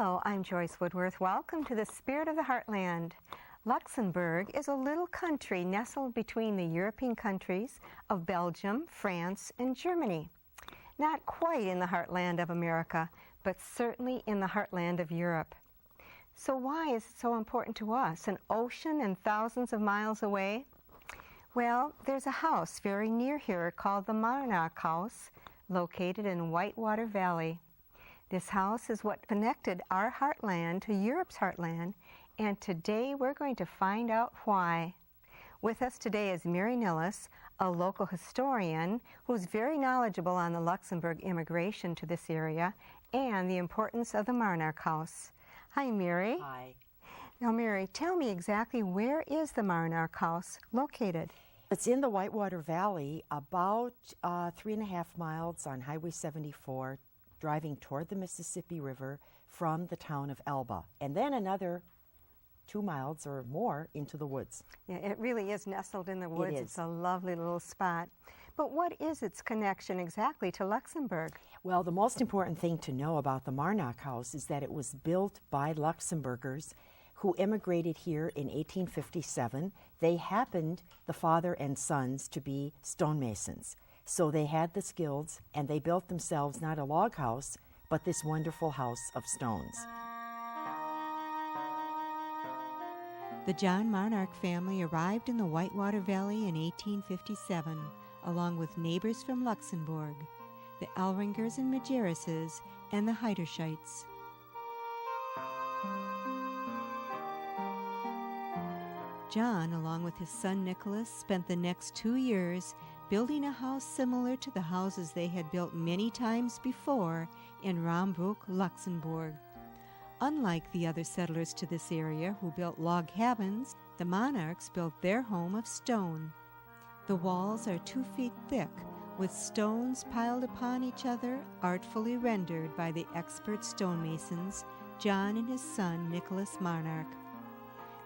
Hello, I'm Joyce Woodworth. Welcome to the Spirit of the Heartland. Luxembourg is a little country nestled between the European countries of Belgium, France, and Germany. Not quite in the heartland of America, but certainly in the heartland of Europe. So why is it so important to us, an ocean and thousands of miles away? Well, there's a house very near here called the Marnach House, located in Whitewater Valley. This house is what connected our heartland to Europe's heartland, and today we're going to find out why. With us today is Mary Nilles, a local historian who's very knowledgeable on the Luxembourg immigration to this area and the importance of the Marnach House. Hi, Mary. Hi. Now, Mary, tell me exactly where is the Marnach House located? It's in the Whitewater Valley, about 3.5 miles on Highway 74, driving toward the Mississippi River from the town of Elba, and then another 2 miles or more into the woods. Yeah, it really is nestled in the woods. It is. It's a lovely little spot. But what is its connection exactly to Luxembourg? Well, the most important thing to know about the Marnach House is that it was built by Luxembourgers who immigrated here in 1857. They happened, the father and sons, to be stonemasons. So they had the skills, and they built themselves not a log house, but this wonderful house of stones. The John Marnach family arrived in the Whitewater Valley in 1857, along with neighbors from Luxembourg, the Elringers and Majerises, and the Heiderschites. John, along with his son Nicholas, spent the next 2 years building a house similar to the houses they had built many times before in Rambruch, Luxembourg. Unlike the other settlers to this area who built log cabins, the Marnachs built their home of stone. The walls are 2 feet thick, with stones piled upon each other, artfully rendered by the expert stonemasons, John and his son Nicholas Marnach.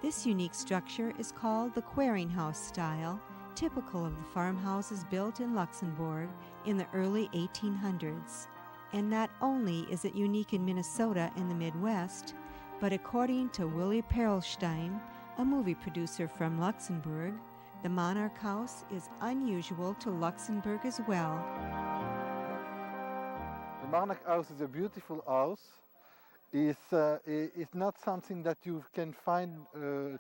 This unique structure is called the Quarrying House style, typical of the farmhouses built in Luxembourg in the early 1800s. And not only is it unique in Minnesota and the Midwest, but according to Willie Perlstein, a movie producer from Luxembourg, the Marnach House is unusual to Luxembourg as well. The Marnach House is a beautiful house. It's not something that you can find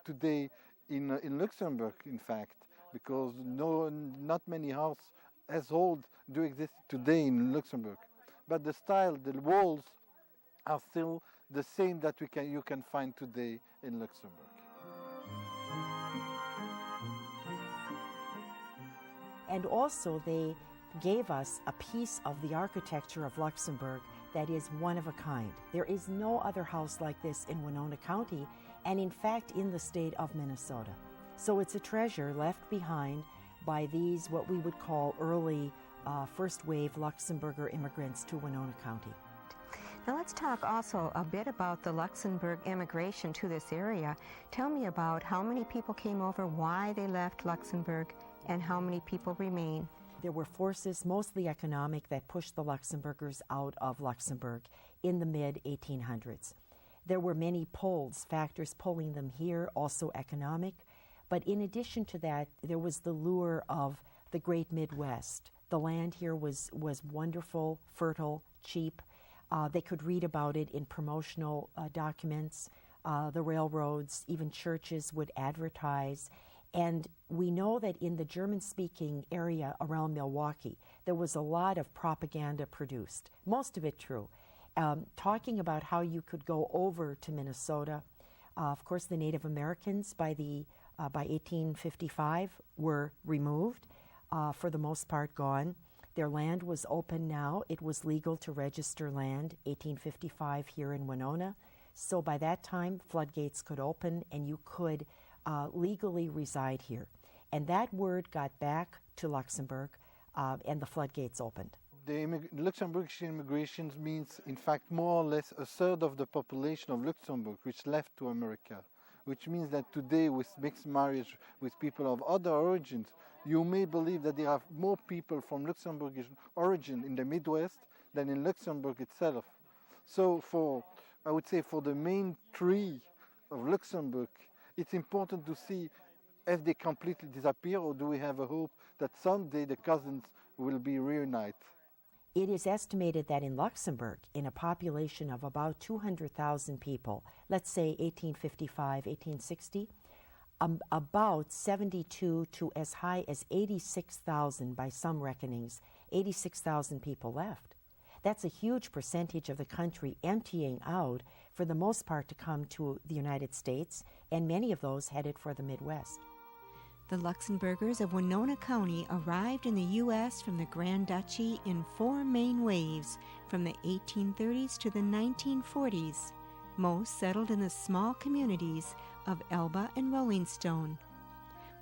today in Luxembourg, in fact, because not many houses as old do exist today in Luxembourg. But the style, the walls are still the same that you can find today in Luxembourg. And also they gave us a piece of the architecture of Luxembourg that is one of a kind. There is no other house like this in Winona County, and in fact in the state of Minnesota. So it's a treasure left behind by these, what we would call early first wave Luxembourger immigrants to Winona County. Now let's talk also a bit about the Luxembourg immigration to this area. Tell me about how many people came over, why they left Luxembourg, and how many people remain. There were forces, mostly economic, that pushed the Luxembourgers out of Luxembourg in the mid-1800s. There were many pulls, factors pulling them here, also economic. But in addition to that, there was the lure of the great Midwest. The land here was wonderful, fertile, cheap. They could read about it in promotional documents. The railroads, even churches would advertise. And we know that in the German-speaking area around Milwaukee, there was a lot of propaganda produced, most of it true, talking about how you could go over to Minnesota. Of course, the Native Americans by 1855 were removed, for the most part gone. Their land was open now. It was legal to register land, 1855 here in Winona. So by that time, floodgates could open and you could legally reside here. And that word got back to Luxembourg and the floodgates opened. The Luxembourgish immigration means, in fact, more or less a third of the population of Luxembourg which left to America, which means that today with mixed marriage with people of other origins, you may believe that there are more people from Luxembourgish origin in the Midwest than in Luxembourg itself. So for I would say for the main tree of Luxembourg, it's important to see if they completely disappear, or do we have a hope that someday the cousins will be reunited. It is estimated that in Luxembourg, in a population of about 200,000 people, let's say 1855, 1860, about 72 to as high as 86,000 by some reckonings, 86,000 people left. That's a huge percentage of the country emptying out, for the most part to come to the United States, and many of those headed for the Midwest. The Luxemburgers of Winona County arrived in the U.S. from the Grand Duchy in 4 main waves from the 1830s to the 1940s. Most settled in the small communities of Elba and Rolling Stone.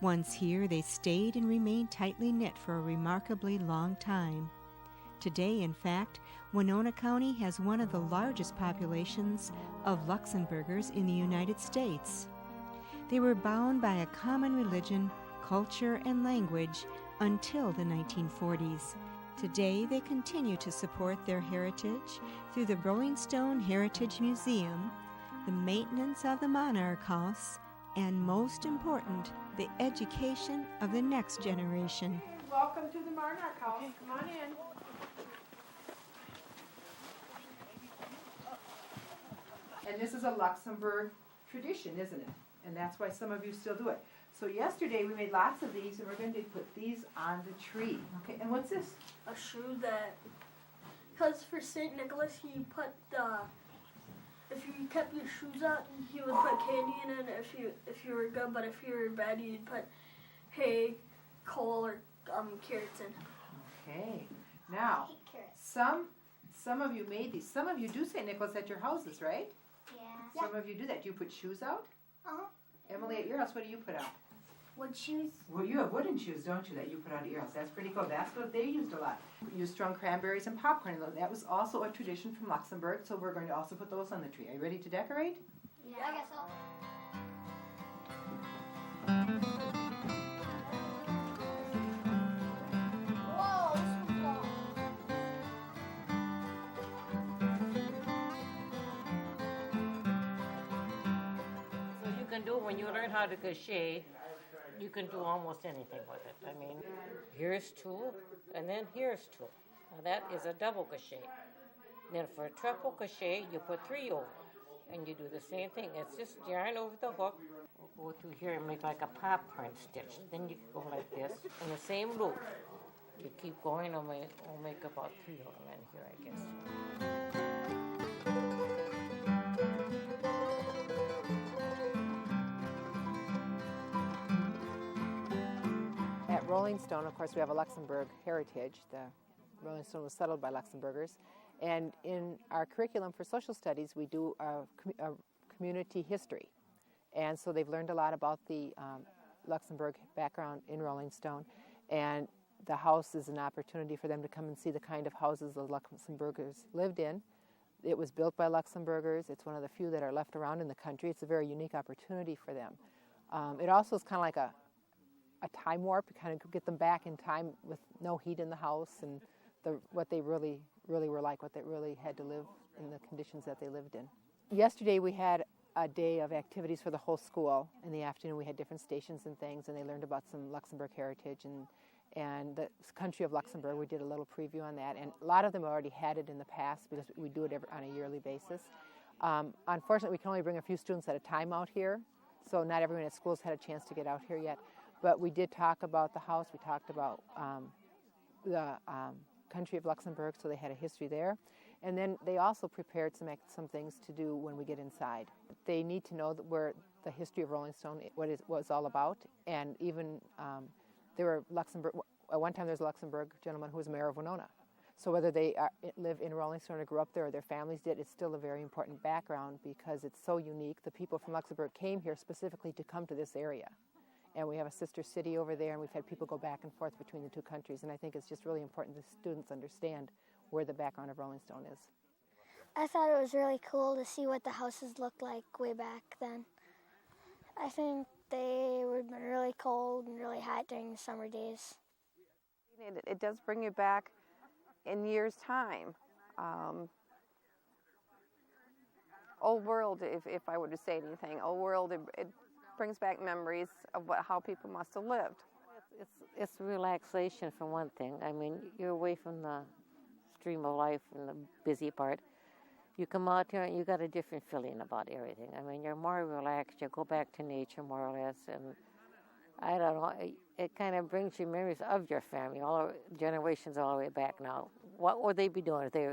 Once here, they stayed and remained tightly knit for a remarkably long time. Today, in fact, Winona County has one of the largest populations of Luxemburgers in the United States. They were bound by a common religion, culture, and language until the 1940s. Today, they continue to support their heritage through the Rolling Stone Heritage Museum, the maintenance of the Marnach House, and most important, the education of the next generation. Welcome to the Marnach House. Come on in. And this is a Luxembourg tradition, isn't it? And that's why some of you still do it. So yesterday we made lots of these, and we're going to put these on the tree. Okay, and what's this? A shoe that, because for St. Nicholas he put if you kept your shoes out, he would put candy in it if you were good, but if you were bad, he'd put hay, coal, or carrots in. Okay. Now, some of you made these. Some of you do St. Nicholas at your houses, right? Yeah. Some of you do that. Do you put shoes out? Uh-huh. Emily, at your house, what do you put out? What shoes? Well, you have wooden shoes, don't you, that you put out at your house? That's pretty cool. That's what they used a lot. Used strung cranberries and popcorn. That was also a tradition from Luxembourg, so we're going to also put those on the tree. Are you ready to decorate? Yeah, I guess so. Whoa, this one's long. So you can do, when you learn how to crochet, you can do almost anything with it. I mean, here's two, and then here's two. Now that is a double crochet. Then for a triple crochet, you put 3 over, and you do the same thing. It's just yarn over the hook. We'll go through here and make like a popcorn stitch. Then you go like this, in the same loop. You keep going, we'll make about 3 of them in here, I guess. At Rolling Stone, of course, we have a Luxembourg heritage. The Rolling Stone was settled by Luxembourgers. And in our curriculum for social studies, we do a community history. And so they've learned a lot about the Luxembourg background in Rolling Stone. And the house is an opportunity for them to come and see the kind of houses the Luxembourgers lived in. It was built by Luxembourgers. It's one of the few that are left around in the country. It's a very unique opportunity for them. It also is kind of like a time warp, to kind of get them back in time with no heat in the house and what they really were like, what they really had to live in, the conditions that they lived in. Yesterday we had a day of activities for the whole school. In the afternoon we had different stations and things, and they learned about some Luxembourg heritage and the country of Luxembourg. We did a little preview on that, and a lot of them already had it in the past because we do it on a yearly basis. Unfortunately, we can only bring a few students at a time out here, so not everyone at school's had a chance to get out here yet. But we did talk about the house. We talked about the country of Luxembourg, so they had a history there. And then they also prepared some things to do when we get inside. They need to know where the history of Rolling Stone, what it was all about. And even there were Luxembourg, at one time there was a Luxembourg gentleman who was mayor of Winona. So whether they live in Rolling Stone or grew up there or their families did, it's still a very important background because it's so unique. The people from Luxembourg came here specifically to come to this area. And we have a sister city over there, and we've had people go back and forth between the two countries. And I think it's just really important that students understand where the background of Rolling Stone is. I thought it was really cool to see what the houses looked like way back then. I think they would have been really cold and really hot during the summer days. It does bring you back in years' time. old world, if I were to say anything. Old world, it brings back memories of how people must have lived. It's relaxation for one thing. I mean, you're away from the stream of life and the busy part. You come out here and you got a different feeling about everything. I mean, you're more relaxed. You go back to nature more or less, and I don't know. It kind of brings you memories of your family, all generations all the way back now. What would they be doing if they,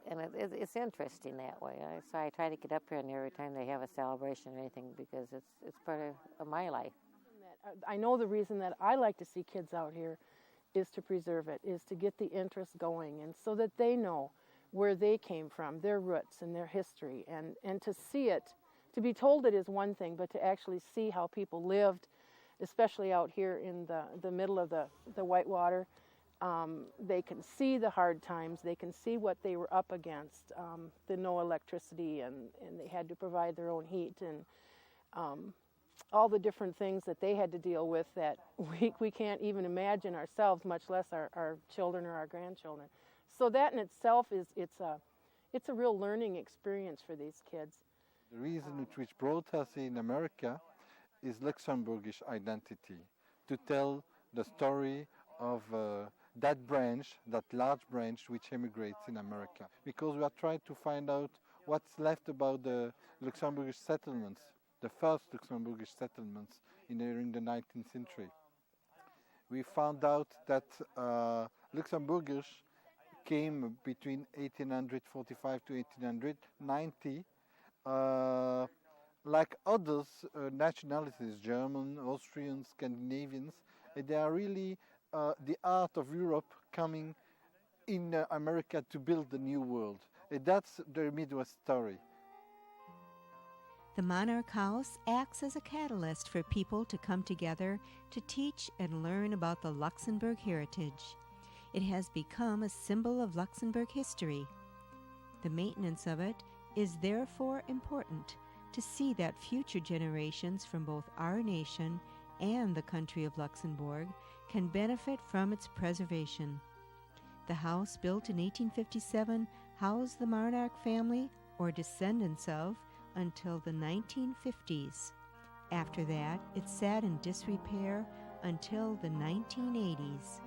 And it's interesting that way. So I try to get up here and every time they have a celebration or anything because it's part of my life. I know the reason that I like to see kids out here is to preserve it, is to get the interest going, and so that they know where they came from, their roots and their history, and to see it, to be told it is one thing, but to actually see how people lived, especially out here in the middle of the Whitewater. They can see the hard times, they can see what they were up against, the no electricity, and they had to provide their own heat, and all the different things that they had to deal with that we can't even imagine ourselves, much less our children or our grandchildren. So that in itself it's a real learning experience for these kids. The reason which brought us in America is Luxembourgish identity, to tell the story of that branch, that large branch which emigrates in America. Because we are trying to find out what's left about the Luxembourgish settlements, the first Luxembourgish settlements during the 19th century. We found out that Luxembourgers came between 1845 to 1890, like others nationalities, German, Austrian, Scandinavians. They are really the art of Europe coming in America to build the new world. That's the Midwest story. The Marnach House acts as a catalyst for people to come together to teach and learn about the Luxembourg heritage. It has become a symbol of Luxembourg history. The maintenance of it is therefore important to see that future generations from both our nation and the country of Luxembourg can benefit from its preservation. The house, built in 1857, housed the Marnach family, or descendants of, until the 1950s. After that, it sat in disrepair until the 1980s.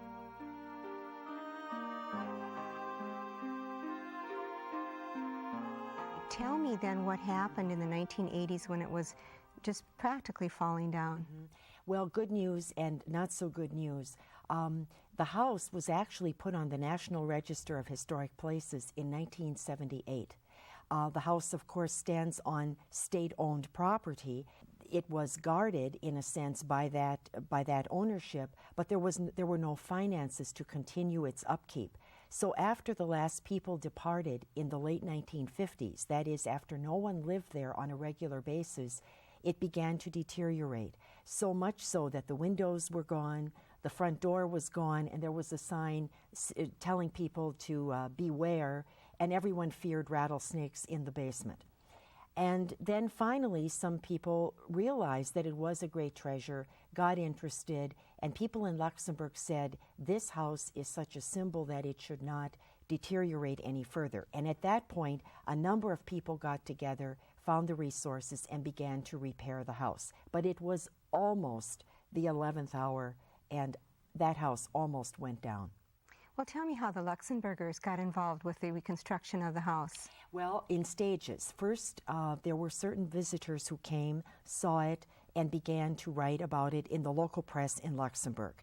Tell me then what happened in the 1980s when it was just practically falling down. Mm-hmm. Well, good news and not so good news. The house was actually put on the National Register of Historic Places in 1978. The house, of course, stands on state-owned property. It was guarded, in a sense, by that ownership, but there were no finances to continue its upkeep. So after the last people departed in the late 1950s, that is, after no one lived there on a regular basis, it began to deteriorate. So much so that the windows were gone, the front door was gone, and there was a sign telling people to beware, and everyone feared rattlesnakes in the basement. And then finally, some people realized that it was a great treasure, got interested, and people in Luxembourg said, this house is such a symbol that it should not deteriorate any further. And at that point, a number of people got together, found the resources, and began to repair the house. But it was almost the 11th hour, and that house almost went down. Well, tell me how the Luxembourgers got involved with the reconstruction of the house. Well, in stages. First, there were certain visitors who came, saw it, and began to write about it in the local press in Luxembourg.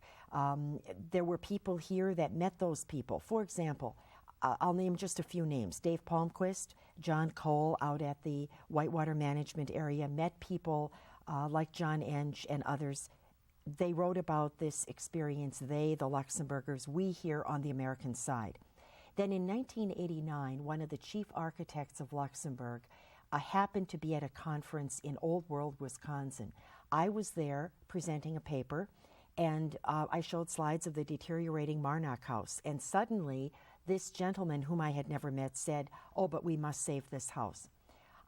There were people here that met those people. For example, I'll name just a few names. Dave Palmquist, John Cole out at the Whitewater Management area met people like John Enge and others. They wrote about this experience, they, the Luxembourgers, we here on the American side. Then in 1989, one of the chief architects of Luxembourg happened to be at a conference in Old World, Wisconsin. I was there presenting a paper, and I showed slides of the deteriorating Marnach house. And suddenly, this gentleman, whom I had never met, said, "Oh, but we must save this house."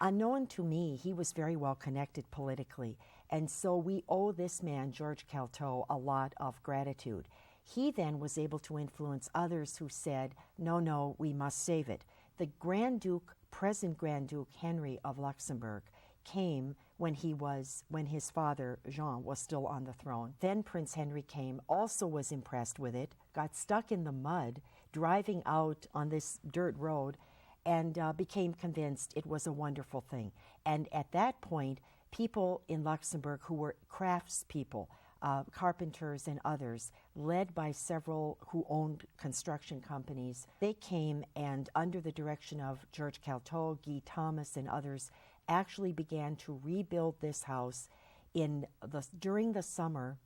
Unknown to me, he was very well connected politically. And so we owe this man, George Calteau, a lot of gratitude. He then was able to influence others who said, no, we must save it. The Grand Duke present Grand Duke Henry of Luxembourg came when his father Jean was still on the throne. Then Prince Henry came, also was impressed with it, got stuck in the mud driving out on this dirt road, and became convinced it was a wonderful thing. And at that point, people in Luxembourg who were craftspeople, carpenters and others, led by several who owned construction companies, they came and under the direction of George Caltot, Guy Thomas and others, actually began to rebuild this house during the summer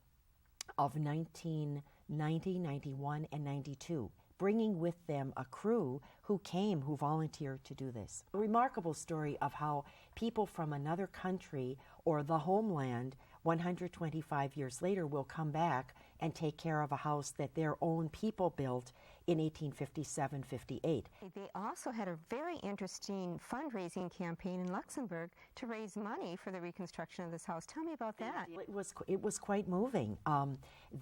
of 1990, 91, and 92, bringing with them a crew who volunteered to do this. A remarkable story of how people from another country or the homeland 125 years later will come back and take care of a house that their own people built in 1857-58. They also had a very interesting fundraising campaign in Luxembourg to raise money for the reconstruction of this house. Tell me about that. It was quite moving.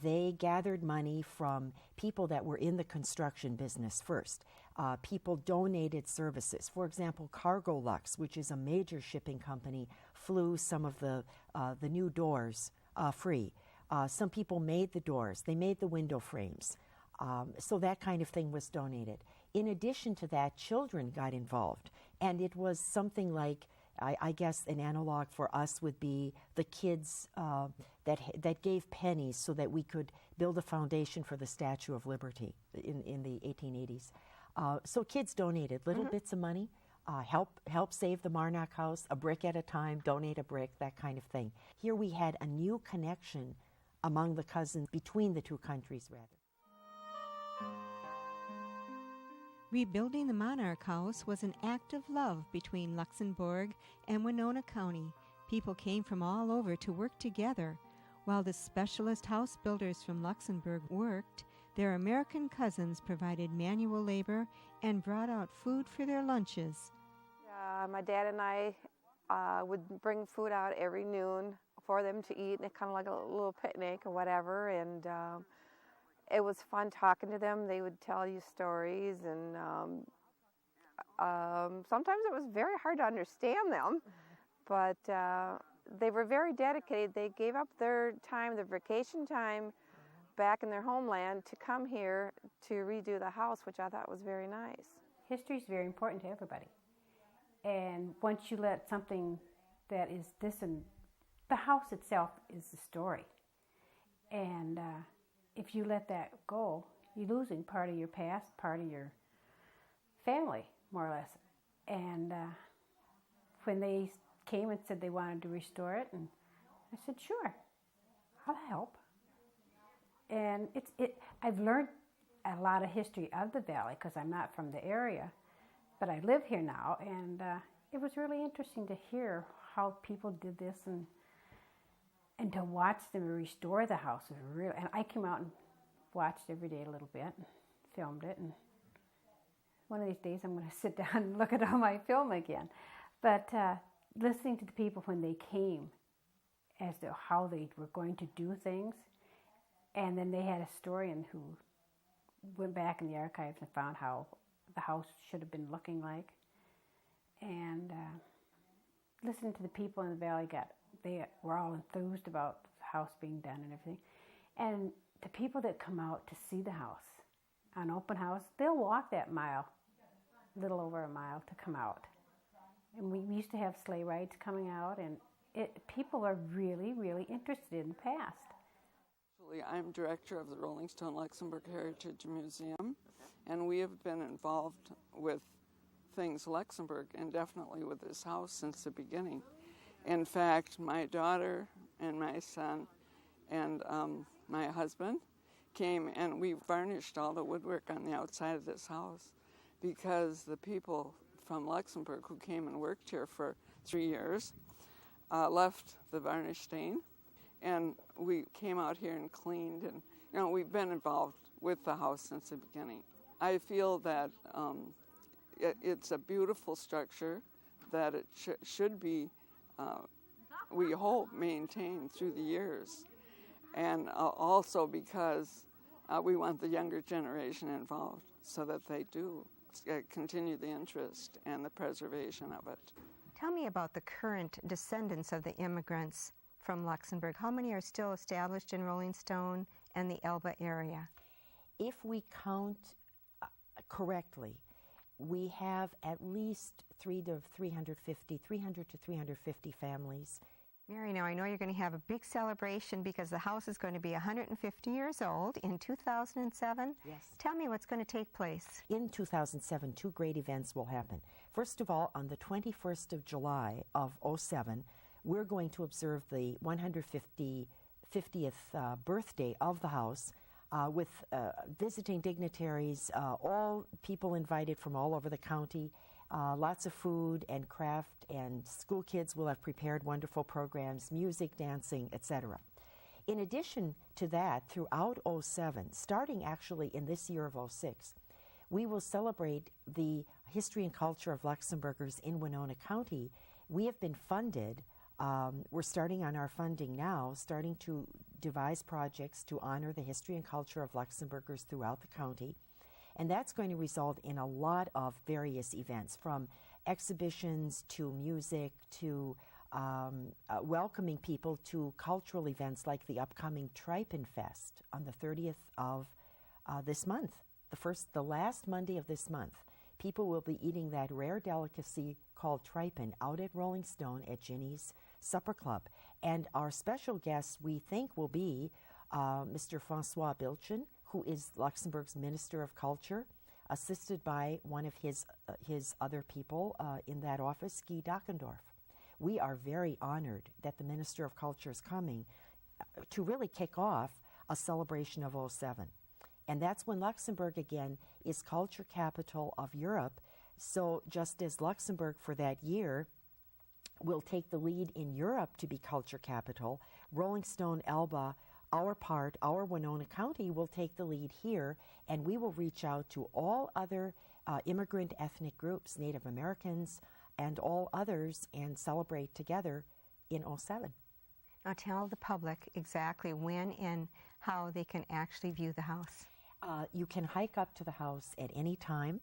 They gathered money from people that were in the construction business first. People donated services. For example, Cargo Lux, which is a major shipping company, flew some of the new doors free. Some people made the doors. They made the window frames. So that kind of thing was donated. In addition to that, children got involved. And it was something like, I guess an analog for us would be the kids that gave pennies so that we could build a foundation for the Statue of Liberty in the 1880s. So kids donated little bits of money, help save the Marnach house, a brick at a time, donate a brick, that kind of thing. Here we had a new connection among the cousins, between the two countries, rather. Rebuilding the Marnach House was an act of love between Luxembourg and Winona County. People came from all over to work together. While the specialist house builders from Luxembourg worked, their American cousins provided manual labor and brought out food for their lunches. My dad and I would bring food out every noon for them to eat, and kind of like a little picnic or whatever, and it was fun talking to them. They would tell you stories, and sometimes it was very hard to understand them, but they were very dedicated. They gave up their time, their vacation time, back in their homeland to come here to redo the house, which I thought was very nice. History is very important to everybody. And once you let something that is distant, the house itself is the story. And if you let that go, you're losing part of your past, part of your family, more or less. And when they came and said they wanted to restore it, and I said, sure, I'll help. And I've learned a lot of history of the valley because I'm not from the area, but I live here now, and it was really interesting to hear how people did this and to watch them restore the house was real. And I came out and watched every day a little bit and filmed it, and one of these days I'm going to sit down and look at all my film again. But listening to the people when they came as to how they were going to do things, and then they had a historian who went back in the archives and found how the house should have been looking like. And listening to the people in the valley, they were all enthused about the house being done and everything. And the people that come out to see the house, on open house, they'll walk that mile, a little over a mile, to come out. And we used to have sleigh rides coming out, and people are really, really interested in the past. I'm director of the Rolling Stone Luxembourg Heritage Museum, and we have been involved with things Luxembourg and definitely with this house since the beginning. In fact, my daughter and my son and my husband came, and we varnished all the woodwork on the outside of this house because the people from Luxembourg who came and worked here for 3 years left the varnish stain. And we came out here and cleaned, and we've been involved with the house since the beginning. I feel that it's a beautiful structure, that it should be, we hope, maintained through the years. And also because we want the younger generation involved so that they do continue the interest and the preservation of it. Tell me about the current descendants of the immigrants from Luxembourg. How many are still established in Rolling Stone and the Elba area? If we count correctly, we have at least 300 to 350 families. Mary, now I know you're going to have a big celebration because the house is going to be 150 years old in 2007. Yes. Tell me what's going to take place. In 2007, two great events will happen. First of all, on the 21st of July of 2007, we're going to observe the 150th birthday of the house with visiting dignitaries, all people invited from all over the county. Lots of food and craft, and school kids will have prepared wonderful programs, music, dancing, etc. In addition to that, throughout 2007, starting actually in this year of 2006, we will celebrate the history and culture of Luxembourgers in Winona County. We have been funded. We're starting on our funding now, starting to devise projects to honor the history and culture of Luxembourgers throughout the county. And that's going to result in a lot of various events, from exhibitions to music to welcoming people to cultural events like the upcoming Tripen Fest on the 30th of this month, the last Monday of this month. People will be eating that rare delicacy called tripen out at Rolling Stone at Ginny's Supper Club. And our special guests, we think, will be Mr. Francois Bilchen, who is Luxembourg's Minister of Culture, assisted by one of his other people in that office, Guy Dockendorf. We are very honored that the Minister of Culture is coming to really kick off a celebration of 2007. And that's when Luxembourg, again, is culture capital of Europe. So just as Luxembourg for that year will take the lead in Europe to be culture capital, Rolling Stone Elba, our Winona County, will take the lead here, and we will reach out to all other immigrant ethnic groups, Native Americans and all others, and celebrate together in 2007. Now tell the public exactly when and how they can actually view the house. You can hike up to the house at any time.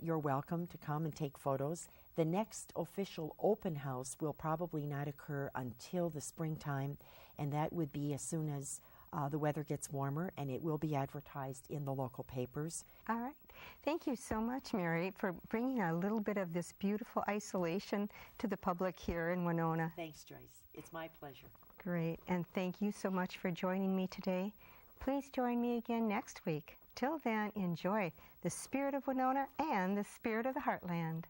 You're welcome to come and take photos. The next official open house will probably not occur until the springtime, and that would be as soon as the weather gets warmer, and it will be advertised in the local papers. All right. Thank you so much, Mary, for bringing a little bit of this beautiful isolation to the public here in Winona. Thanks, Joyce. It's my pleasure. Great. And thank you so much for joining me today. Please join me again next week. Till then, enjoy the spirit of Winona and the spirit of the Heartland.